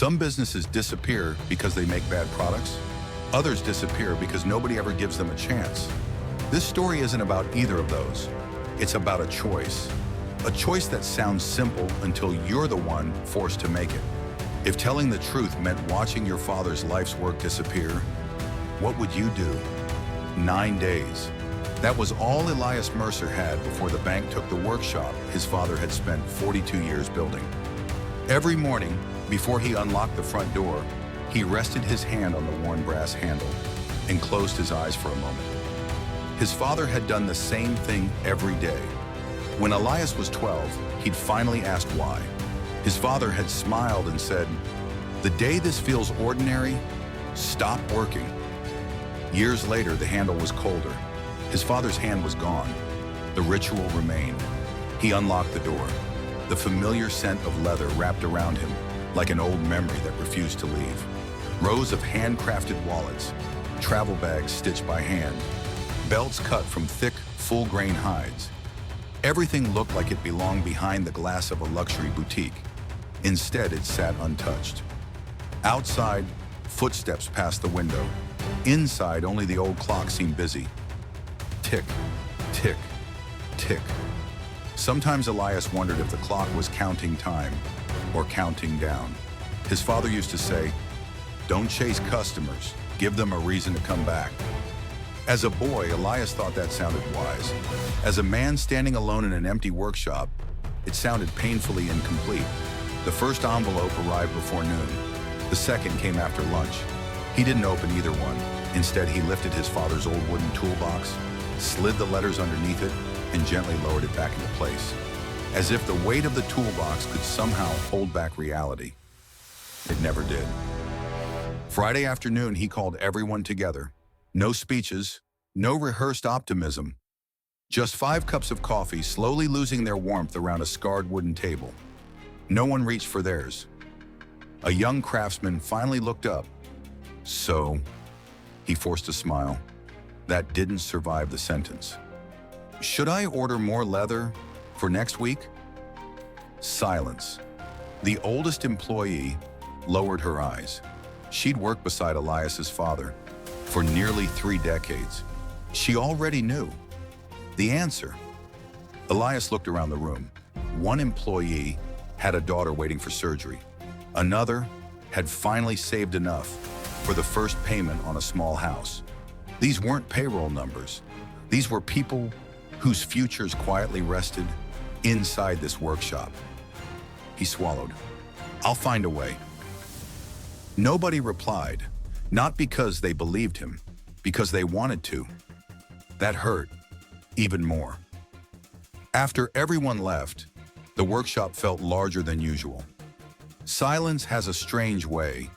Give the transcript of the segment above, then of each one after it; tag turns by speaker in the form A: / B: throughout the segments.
A: Some businesses disappear because they make bad products. Others disappear because nobody ever gives them a chance. This story isn't about either of those. It's about a choice. A choice that sounds simple until you're the one forced to make it. If telling the truth meant watching your father's life's work disappear, what would you do? 9 days. That was all Elias Mercer had before the bank took the workshop his father had spent 42 years building. Every morning, before he unlocked the front door, he rested his hand on the worn brass handle and closed his eyes for a moment. His father had done the same thing every day. When Elias was 12, he'd finally asked why. His father had smiled and said, "The day this feels ordinary, stop working." Years later, the handle was colder. His father's hand was gone. The ritual remained. He unlocked the door. The familiar scent of leather wrapped around him like an old memory that refused to leave. Rows of handcrafted wallets, travel bags stitched by hand, belts cut from thick, full-grain hides. Everything looked like it belonged behind the glass of a luxury boutique. Instead, it sat untouched. Outside, footsteps passed the window. Inside, only the old clock seemed busy. Tick, tick, tick. Sometimes Elias wondered if the clock was counting time or counting down. His father used to say, "Don't chase customers, give them a reason to come back." As a boy, Elias thought that sounded wise. As a man standing alone in an empty workshop, it sounded painfully incomplete. The first envelope arrived before noon. The second came after lunch. He didn't open either one. Instead, he lifted his father's old wooden toolbox, slid the letters underneath it, and gently lowered it back into place, as if the weight of the toolbox could somehow hold back reality. It never did. Friday afternoon, he called everyone together. No speeches, no rehearsed optimism. Just 5 cups of coffee slowly losing their warmth around a scarred wooden table. No one reached for theirs. A young craftsman finally looked up. "So," he forced a smile. That didn't survive the sentence. "Should I order more leather for next week?" Silence. The oldest employee lowered her eyes. She'd worked beside Elias's father for nearly 3 decades. She already knew the answer. Elias looked around the room. One employee had a daughter waiting for surgery. Another had finally saved enough for the first payment on a small house. These weren't payroll numbers. These were people whose futures quietly rested inside this workshop. He swallowed. "I'll find a way." Nobody replied, not because they believed him, because they wanted to. That hurt even more. After everyone left, the workshop felt larger than usual. Silence has a strange way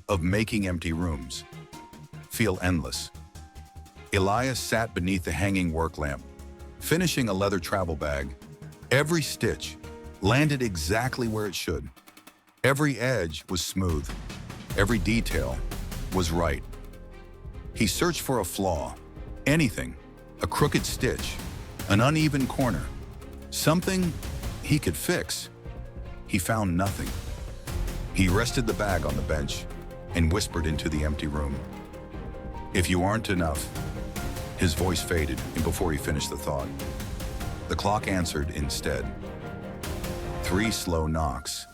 A: of making empty rooms feel endless. Elias sat beneath the hanging work lamp, finishing a leather travel bag. Every stitch landed exactly where it should. Every edge was smooth. Every detail was right. He searched for a flaw, anything, a crooked stitch, an uneven corner, something he could fix. He found nothing. He rested the bag on the bench and whispered into the empty room, "If you aren't enough." His voice faded, and before he finished the thought, the clock answered instead. 3 slow knocks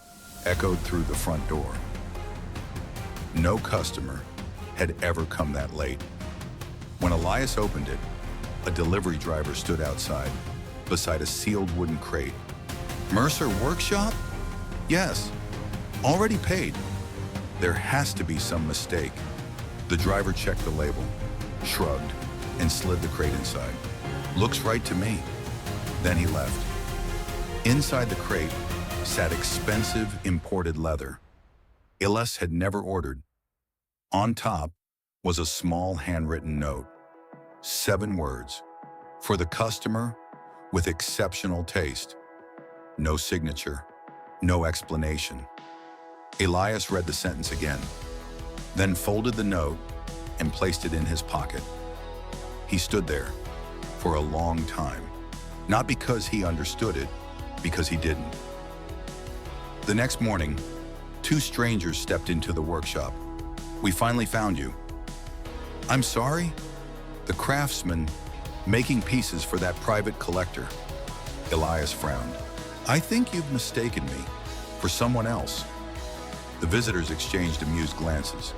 A: echoed through the front door. No customer had ever come that late. When Elias opened it, a delivery driver stood outside, beside a sealed wooden crate. "Mercer Workshop?" "Yes. Already paid." There has to be some mistake. The driver checked the label, shrugged, and slid the crate inside. "Looks right to me." Then he left. Inside the crate sat expensive imported leather. Elias had never ordered. On top was a small handwritten note. 7 words. "For the customer with exceptional taste." No signature, no explanation. Elias read the sentence again, then folded the note and placed it in his pocket. He stood there for a long time, not because he understood it, because he didn't. The next morning, Two strangers stepped into the workshop. "We finally found you." "I'm sorry?" "The craftsman making pieces for that private collector." Elias frowned. "I think you've mistaken me for someone else." The visitors exchanged amused glances.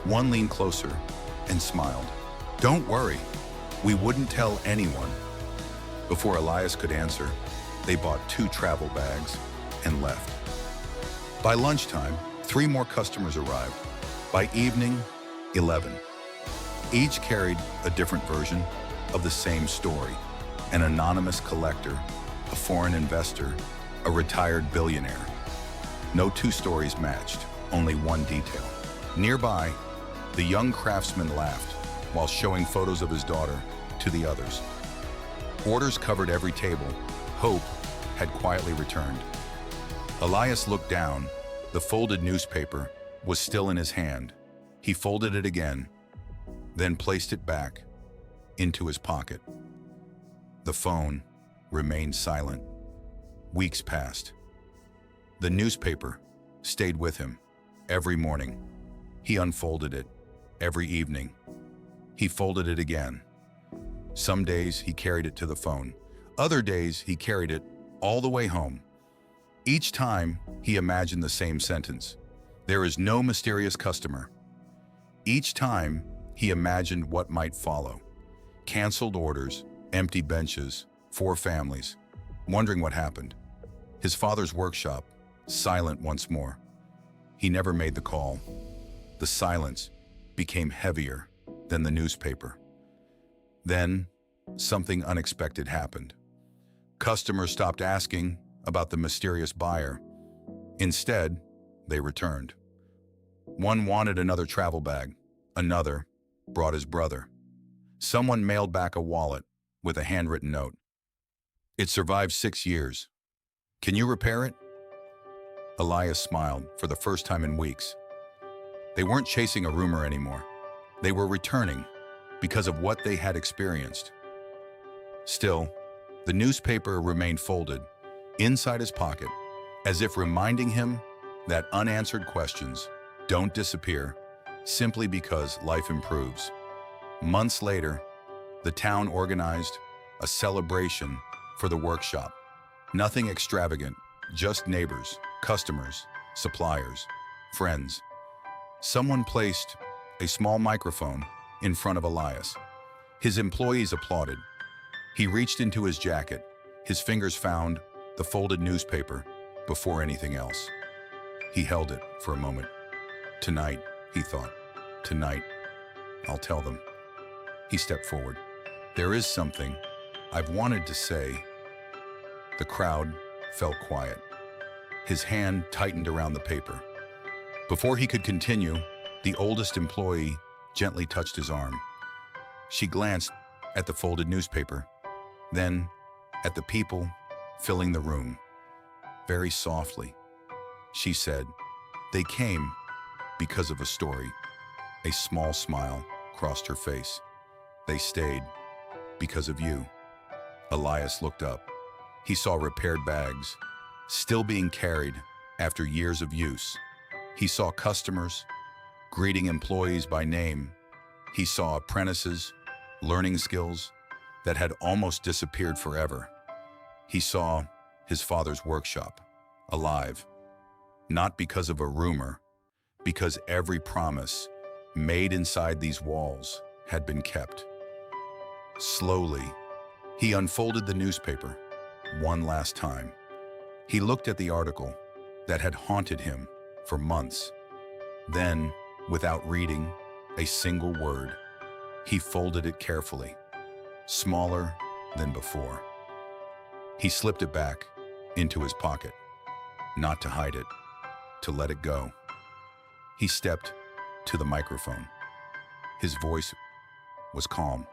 A: One leaned closer and smiled. "Don't worry, we wouldn't tell anyone." Before Elias could answer, they bought 2 travel bags and left. By lunchtime, 3 more customers arrived. By evening, 11. Each carried a different version of the same story. An anonymous collector, a foreign investor, a retired billionaire. No 2 stories matched, only one detail. Nearby, the young craftsman laughed while showing photos of his daughter to the others. Orders covered every table. Hope had quietly returned. Elias looked down. The folded newspaper was still in his hand. He folded it again, then placed it back into his pocket. The phone remained silent. Weeks passed. The newspaper stayed with him every morning. He unfolded it every evening. He folded it again. Some days he carried it to the phone. Other days he carried it all the way home. Each time he imagined the same sentence: "There is no mysterious customer." Each time he imagined what might follow: canceled orders, empty benches, 4 families, wondering what happened. His father's workshop, silent once more. He never made the call. The silence became heavier than the newspaper. Then, something unexpected happened. Customers stopped asking about the mysterious buyer. Instead, they returned. One wanted another travel bag. Another brought his brother. Someone mailed back a wallet with a handwritten note. "It survived 6 years. Can you repair it?" Elias smiled for the first time in weeks. They weren't chasing a rumor anymore. They were returning because of what they had experienced. Still, the newspaper remained folded inside his pocket, as if reminding him that unanswered questions don't disappear simply because life improves. Months later, the town organized a celebration for the workshop. Nothing extravagant, just neighbors, customers, suppliers, friends. Someone placed a small microphone in front of Elias. His employees applauded. He reached into his jacket. His fingers found the folded newspaper before anything else. He held it for a moment. "Tonight," he thought, "tonight, I'll tell them." He stepped forward. "There is something I've wanted to say." The crowd fell quiet. His hand tightened around the paper. Before he could continue, the oldest employee gently touched his arm. She glanced at the folded newspaper, then at the people filling the room. Very softly, she said, "They came because of a story." A small smile crossed her face. "They stayed because of you." Elias looked up. He saw repaired bags, still being carried after years of use. He saw customers greeting employees by name. He saw apprentices learning skills that had almost disappeared forever. He saw his father's workshop, alive, not because of a rumor, because every promise made inside these walls had been kept. Slowly, he unfolded the newspaper one last time. He looked at the article that had haunted him for months. Then, without reading a single word, he folded it carefully, smaller than before. He slipped it back into his pocket, not to hide it, to let it go. He stepped to the microphone. His voice was calm.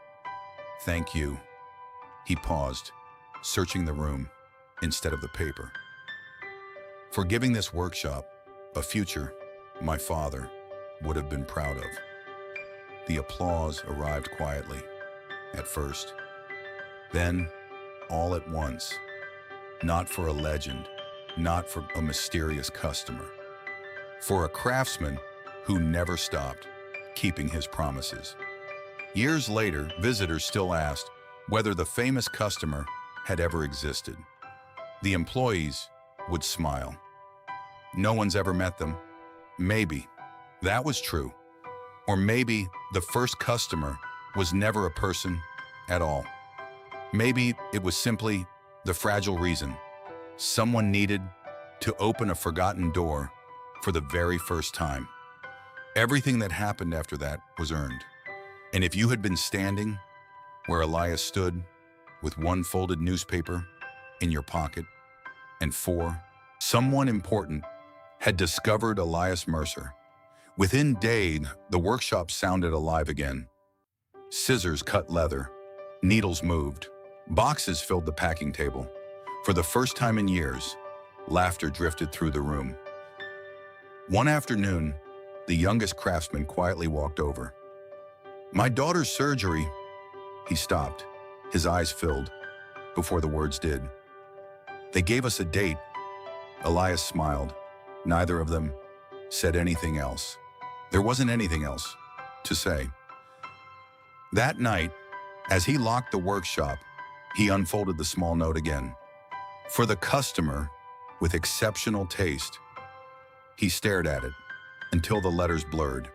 A: "Thank you." He paused, searching the room instead of the paper. "For giving this workshop a future my father would have been proud of." The applause arrived quietly, at first. Then, all at once, not for a legend, not for a mysterious customer, for a craftsman who never stopped keeping his promises. Years later, visitors still asked whether the famous customer had ever existed. The employees would smile. No one's ever met them. Maybe that was true. Or maybe the first customer was never a person at all. Maybe it was simply the fragile reason someone needed to open a forgotten door for the very first time. Everything that happened after that was earned. And if you had been standing where Elias stood with one folded newspaper in your pocket and someone important had discovered Elias Mercer. Within days, the workshop sounded alive again. Scissors cut leather, needles moved, boxes filled the packing table. For the first time in years, laughter drifted through the room. One afternoon, the youngest craftsman quietly walked over. "My daughter's surgery." He stopped, his eyes filled, before the words did. "They gave us a date." Elias smiled. Neither of them said anything else. There wasn't anything else to say. That night, as he locked the workshop, he unfolded the small note again. For the customer with exceptional taste, he stared at it until the letters blurred,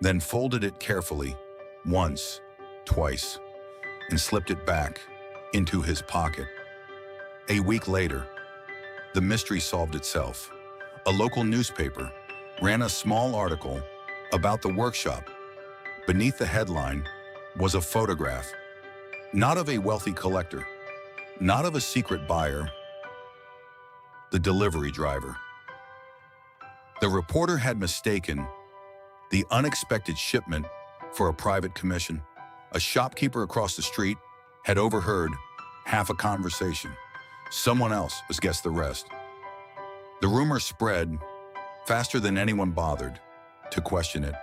A: then folded it carefully, once, twice, and slipped it back into his pocket. A week later, the mystery solved itself. A local newspaper ran a small article about the workshop. Beneath the headline was a photograph, not of a wealthy collector, not of a secret buyer, the delivery driver. The reporter had mistaken the unexpected shipment for a private commission. A shopkeeper across the street had overheard half a conversation. Someone else has guessed the rest. The rumor spread faster than anyone bothered to question it.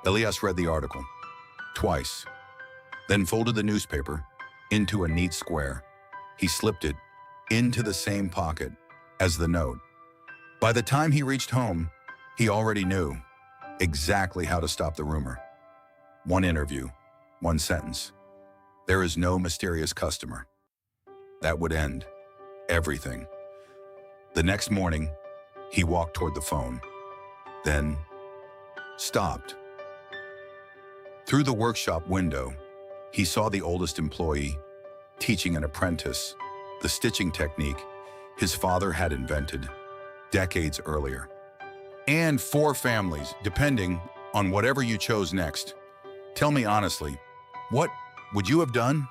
A: Elias read the article twice, then folded the newspaper into a neat square. He slipped it into the same pocket as the note. By the time he reached home, he already knew exactly how to stop the rumor. One interview, one sentence. There is no mysterious customer. That would end everything. The next morning, he walked toward the phone, then stopped. Through the workshop window, he saw the oldest employee teaching an apprentice the stitching technique his father had invented decades earlier. And 4 families, depending on whatever you chose next. Tell me honestly, what would you have done?